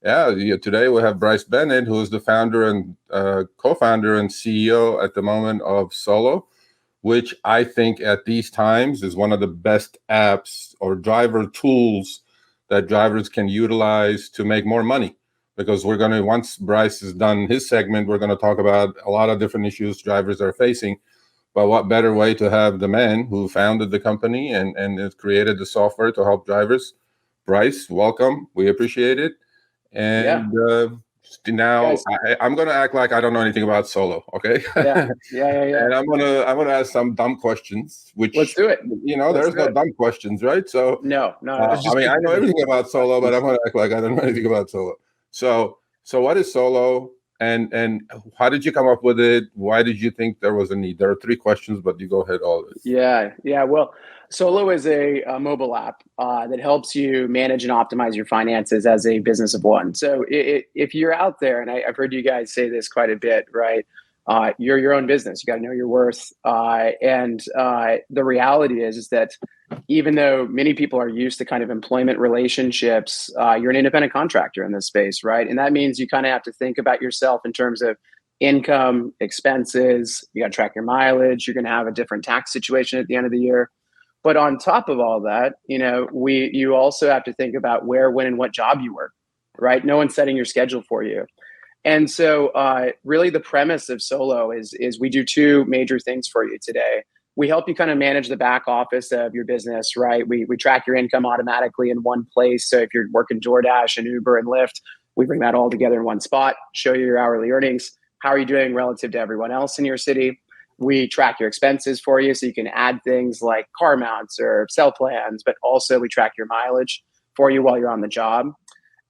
Today we have Bryce Bennet, who is the founder and co-founder and CEO at the moment of Solo, which I think at these times is one of the best apps or driver tools that drivers can utilize to make more money. Because once Bryce is done his segment, we're going to talk about a lot of different issues drivers are facing. But what better way to have the man who founded the company and has created the software to help drivers. Bryce, welcome. We appreciate it. And now I'm going to act like I don't know anything about Solo, okay? Yeah. And I'm gonna ask some dumb questions. Which let's do it. There's no dumb questions, right? So no. I mean, I know everything about Solo, but I'm gonna act like I don't know anything about Solo. So what is Solo, and how did you come up with it? Why did you think there was a need? There are 3 questions, but you go ahead always. Yeah. Well, Solo is a mobile app that helps you manage and optimize your finances as a business of one. So if you're out there, and I've heard you guys say this quite a bit, right? You're your own business. You got to know your worth. And the reality is that even though many people are used to kind of employment relationships, you're an independent contractor in this space, right? And that means you kind of have to think about yourself in terms of income, expenses. You got to track your mileage. You're going to have a different tax situation at the end of the year. But on top of all that, you also have to think about where, when, and what job you work, right? No one's setting your schedule for you. And so really the premise of Solo is we do 2 major things for you today. We help you kind of manage the back office of your business, right? We track your income automatically in one place. So if you're working DoorDash and Uber and Lyft, we bring that all together in one spot, show you your hourly earnings. How are you doing relative to everyone else in your city? We track your expenses for you so you can add things like car mounts or cell plans, but also we track your mileage for you while you're on the job.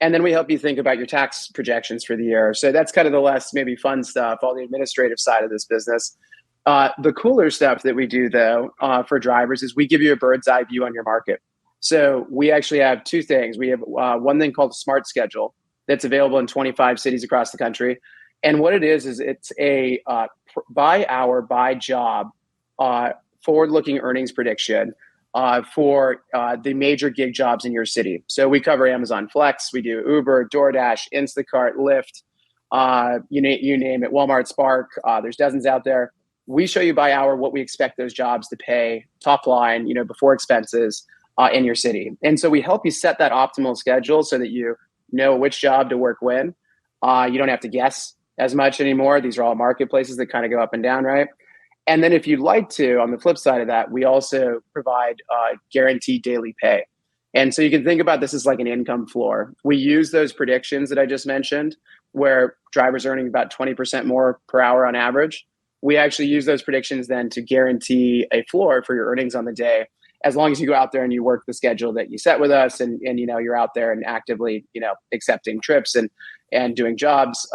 And then we help you think about your tax projections for the year. So that's kind of the less maybe fun stuff, all the administrative side of this business. The cooler stuff that we do, though, for drivers is we give you a bird's eye view on your market. So we actually have 2 things. We have one thing called a Smart Schedule that's available in 25 cities across the country. And what it is it's a by hour, by job, forward-looking earnings prediction for the major gig jobs in your city. So we cover Amazon Flex, we do Uber, DoorDash, Instacart, Lyft, you name it, Walmart, Spark. There's dozens out there. We show you by hour what we expect those jobs to pay, top line, before expenses in your city. And so we help you set that optimal schedule so that you know which job to work when. You don't have to guess as much anymore. These are all marketplaces that kind of go up and down, right? And then if you'd like to, on the flip side of that, we also provide guaranteed daily pay. And so you can think about this as like an income floor. We use those predictions that I just mentioned, where drivers are earning about 20% more per hour on average. We actually use those predictions then to guarantee a floor for your earnings on the day, as long as you go out there and you work the schedule that you set with us, and you're out there and actively accepting trips and doing jobs.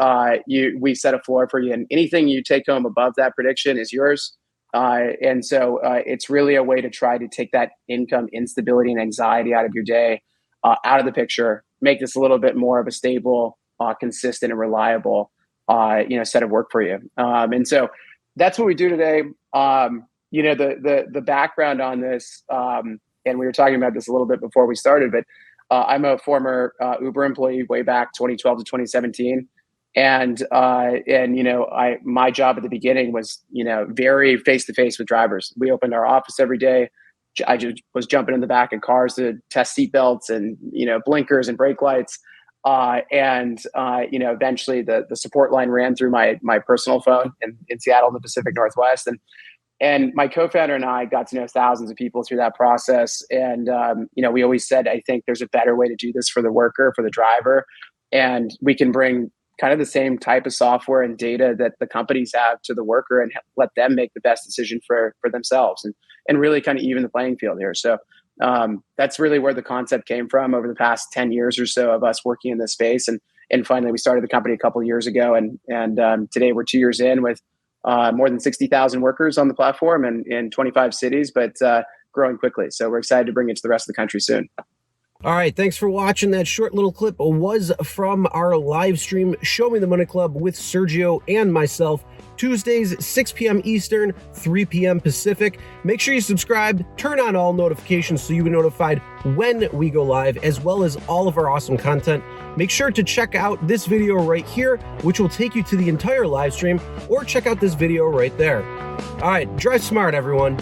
We set a floor for you, and anything you take home above that prediction is yours. And so it's really a way to try to take that income instability and anxiety out of your day, out of the picture, make this a little bit more of a stable, consistent, and reliable set of work for you. And so that's what we do today. The background on this, and we were talking about this a little bit before we started, but I'm a former Uber employee way back 2012 to 2017. And my job at the beginning was, very face-to-face with drivers. We opened our office every day. I just was jumping in the back of cars to test seatbelts and, blinkers and brake lights. Eventually the support line ran through my personal phone in Seattle in the Pacific Northwest. And my co-founder and I got to know thousands of people through that process. And, we always said, I think there's a better way to do this for the worker, for the driver. And we can bring kind of the same type of software and data that the companies have to the worker and let them make the best decision for themselves and really kind of even the playing field here. So that's really where the concept came from over the past 10 years or so of us working in this space. And finally, we started the company a couple of years ago. And today we're 2 years in with more than 60,000 workers on the platform and in 25 cities, but growing quickly. So we're excited to bring it to the rest of the country soon. All right, thanks for watching. That short little clip was from our live stream, Show Me the Money Club with Sergio and myself, Tuesdays, 6 p.m. Eastern, 3 p.m. Pacific. Make sure you subscribe, turn on all notifications so you'll be notified when we go live, as well as all of our awesome content. Make sure to check out this video right here, which will take you to the entire live stream, or check out this video right there. All right, drive smart, everyone.